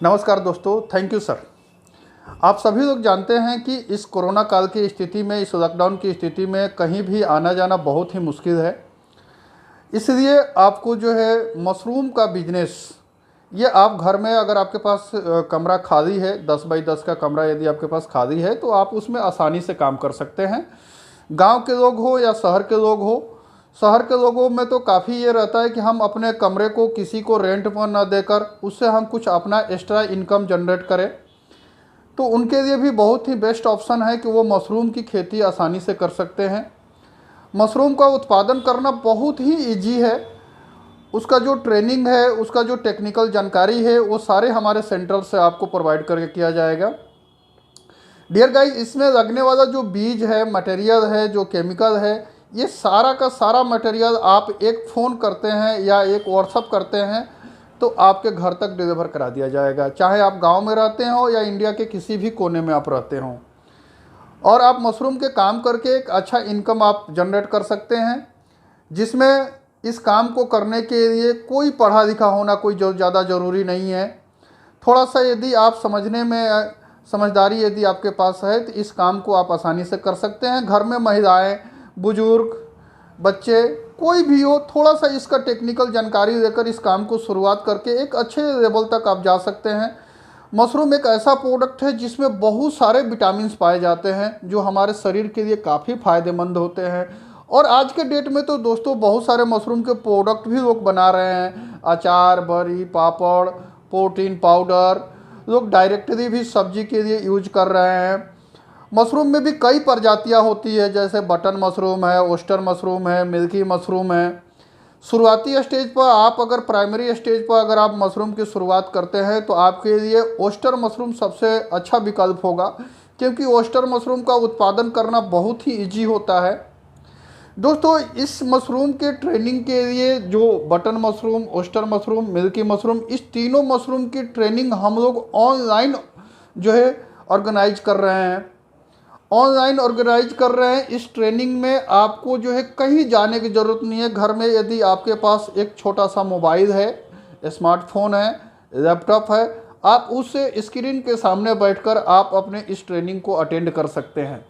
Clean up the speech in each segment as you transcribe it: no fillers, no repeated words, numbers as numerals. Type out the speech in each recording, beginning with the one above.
नमस्कार दोस्तों, thank you sir. आप सभी लोग जानते हैं कि इस कोरोना काल की स्थिति में, इस लॉकडाउन की स्थिति में कहीं भी आना जाना बहुत ही मुश्किल है। इसलिए आपको जो है मशरूम का बिजनेस, ये आप घर में अगर आपके पास कमरा खाली है, 10 बाई 10 का कमरा यदि आपके पास खाली है तो आप उसमें आसानी से काम कर सकते हैं। गांव के लोग हो या शहर के लोग हो, शहर के लोगों में तो काफ़ी ये रहता है कि हम अपने कमरे को किसी को रेंट पर न देकर उससे हम कुछ अपना एक्स्ट्रा इनकम जनरेट करें, तो उनके लिए भी बहुत ही बेस्ट ऑप्शन है कि वो मशरूम की खेती आसानी से कर सकते हैं। मशरूम का उत्पादन करना बहुत ही इजी है। उसका जो ट्रेनिंग है, उसका जो टेक्निकल जानकारी है, वो सारे हमारे सेंटर से आपको प्रोवाइड करके किया जाएगा। डियर गाइस, इसमें लगने वाला जो बीज है, मटेरियल है, जो केमिकल है, ये सारा का सारा मटेरियल आप एक फ़ोन करते हैं या एक व्हाट्सअप करते हैं तो आपके घर तक डिलीवर करा दिया जाएगा, चाहे आप गांव में रहते हो या इंडिया के किसी भी कोने में आप रहते हो। और आप मशरूम के काम करके एक अच्छा इनकम आप जनरेट कर सकते हैं, जिसमें इस काम को करने के लिए कोई पढ़ा लिखा होना कोई जो ज़्यादा ज़रूरी नहीं है। थोड़ा सा यदि आप समझदारी यदि आपके पास है तो इस काम को आप आसानी से कर सकते हैं। घर में महिलाएं, बुजुर्ग, बच्चे, कोई भी हो, थोड़ा सा इसका टेक्निकल जानकारी लेकर इस काम को शुरुआत करके एक अच्छे लेवल तक आप जा सकते हैं। मशरूम एक ऐसा प्रोडक्ट है जिसमें बहुत सारे विटामिन्स पाए जाते हैं जो हमारे शरीर के लिए काफ़ी फ़ायदेमंद होते हैं। और आज के डेट में तो दोस्तों बहुत सारे मशरूम के प्रोडक्ट भी लोग बना रहे हैं, अचार, बड़ी, पापड़, प्रोटीन पाउडर, लोग डायरेक्टली भी सब्जी के लिए यूज कर रहे हैं। मशरूम में भी कई प्रजातियां होती है, जैसे बटन मशरूम है, ओस्टर मशरूम है, मिल्की मशरूम है। शुरुआती स्टेज पर आप अगर प्राइमरी स्टेज पर अगर आप मशरूम की शुरुआत करते हैं तो आपके लिए ओस्टर मशरूम सबसे अच्छा विकल्प होगा, क्योंकि ओस्टर मशरूम का उत्पादन करना बहुत ही ईजी होता है। दोस्तों, इस मशरूम के ट्रेनिंग के लिए जो button mushroom, oyster mushroom, milky mushroom, इस तीनों मशरूम की ट्रेनिंग हम लोग ऑनलाइन जो है ऑर्गेनाइज कर रहे हैं। इस ट्रेनिंग में आपको जो है कहीं जाने की ज़रूरत नहीं है। घर में यदि आपके पास एक छोटा सा मोबाइल है, स्मार्टफोन है, लैपटॉप है, आप उस स्क्रीन के सामने बैठकर आप अपने इस ट्रेनिंग को अटेंड कर सकते हैं।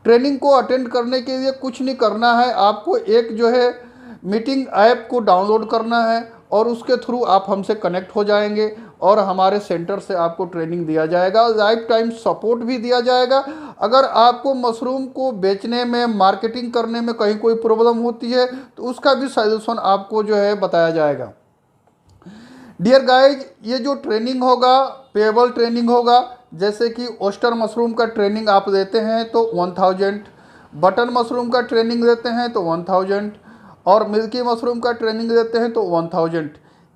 ट्रेनिंग को अटेंड करने के लिए कुछ नहीं करना है, आपको एक जो है मीटिंग ऐप को डाउनलोड करना है और उसके थ्रू आप हमसे कनेक्ट हो जाएंगे और हमारे सेंटर से आपको ट्रेनिंग दिया जाएगा, लाइफ टाइम सपोर्ट भी दिया जाएगा। अगर आपको मशरूम को बेचने में, मार्केटिंग करने में कहीं कोई प्रॉब्लम होती है तो उसका भी सॉल्यूशन आपको जो है बताया जाएगा। डियर गाइज, ये जो ट्रेनिंग होगा पेएबल ट्रेनिंग होगा। जैसे कि ओस्टर मशरूम का ट्रेनिंग आप लेते हैं तो 1000, बटन मशरूम का ट्रेनिंग लेते हैं तो 1000 और मिल्की मशरूम का ट्रेनिंग लेते हैं तो 1000।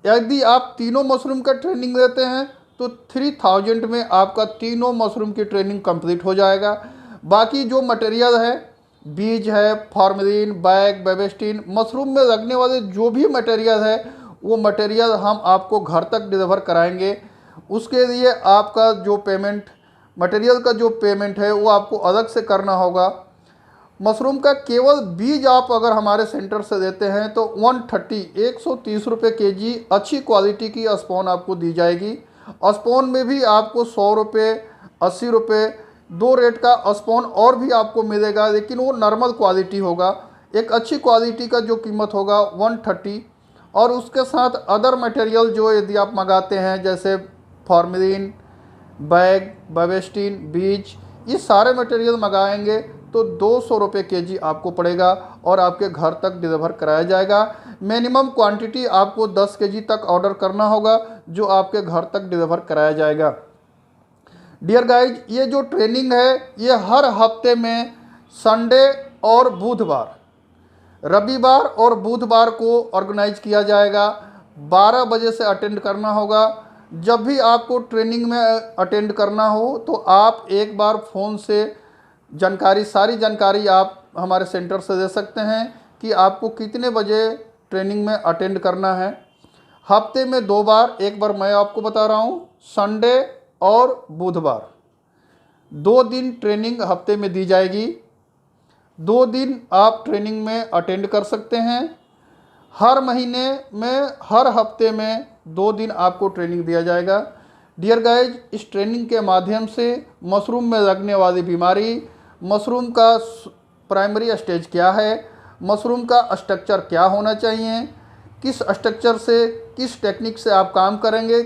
यदि आप तीनों मशरूम का ट्रेनिंग लेते हैं तो 3000 में आपका तीनों मशरूम की ट्रेनिंग कंप्लीट हो जाएगा। बाकी जो मटेरियल है, बीज है, फॉर्मेलिन, बैग, बेबेस्टिन, मशरूम में लगने वाले जो भी मटेरियल है वो मटेरियल हम आपको घर तक डिलीवर कराएंगे। उसके लिए आपका जो पेमेंट, मटेरियल का जो पेमेंट है वो आपको अलग से करना होगा। मशरूम का केवल बीज आप अगर हमारे सेंटर से देते हैं तो 130 रुपये केजी अच्छी क्वालिटी की स्पोन आपको दी जाएगी। स्पोन में भी आपको 100 रुपये, 80 रुपये, 2 रेट का स्पोन और भी आपको मिलेगा, लेकिन वो नॉर्मल क्वालिटी होगा। एक अच्छी क्वालिटी का जो कीमत होगा 130। और उसके साथ अदर मटेरियल जो यदि आप मंगाते हैं, जैसे फॉर्मेलिन, बैग, बेबेस्टिन, बीज, ये सारे मटेरियल मंगाएंगे तो 200 रुपये केजी आपको पड़ेगा और आपके घर तक डिलीवर कराया जाएगा। मिनिमम क्वांटिटी आपको 10 केजी तक ऑर्डर करना होगा जो आपके घर तक डिलीवर कराया जाएगा। डियर गाइज, ये जो ट्रेनिंग है ये हर हफ्ते में संडे और बुधवार, रविवार और बुधवार को ऑर्गेनाइज किया जाएगा। 12 बजे से अटेंड करना होगा। जब भी आपको ट्रेनिंग में अटेंड करना हो तो आप एक बार फ़ोन से सारी जानकारी आप हमारे सेंटर से दे सकते हैं कि आपको कितने बजे ट्रेनिंग में अटेंड करना है। हफ्ते में 2 बार, एक बार मैं आपको बता रहा हूँ, संडे और बुधवार, 2 दिन ट्रेनिंग हफ्ते में दी जाएगी। 2 दिन आप ट्रेनिंग में अटेंड कर सकते हैं। हर महीने में, हर हफ्ते में 2 दिन आपको ट्रेनिंग दिया जाएगा। डियर गाइज, इस ट्रेनिंग के माध्यम से मशरूम में लगने वाली बीमारी, मशरूम का प्राइमरी स्टेज क्या है, मशरूम का स्ट्रक्चर क्या होना चाहिए, किस स्ट्रक्चर से किस टेक्निक से आप काम करेंगे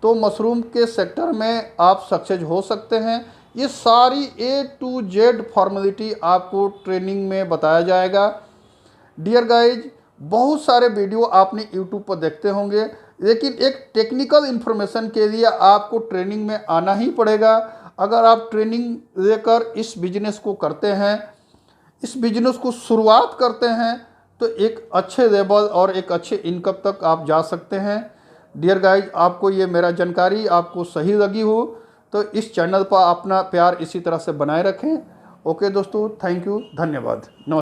तो मशरूम के सेक्टर में आप सक्सेस हो सकते हैं। ये सारी A to Z फॉर्मेलिटी आपको ट्रेनिंग में बताया जाएगा। डियर गाइज, बहुत सारे वीडियो आपने यूट्यूब पर देखते होंगे, लेकिन एक टेक्निकल इन्फॉर्मेशन के लिए आपको ट्रेनिंग में आना ही पड़ेगा। अगर आप ट्रेनिंग लेकर इस बिजनेस को करते हैं, इस बिजनेस को शुरुआत करते हैं, तो एक अच्छे लेवल और एक अच्छे इनकम तक आप जा सकते हैं। डियर गाइज, आपको ये मेरा जानकारी आपको सही लगी हो तो इस चैनल पर अपना प्यार इसी तरह से बनाए रखें। ओके दोस्तों, थैंक यू, धन्यवाद, नमस्कार।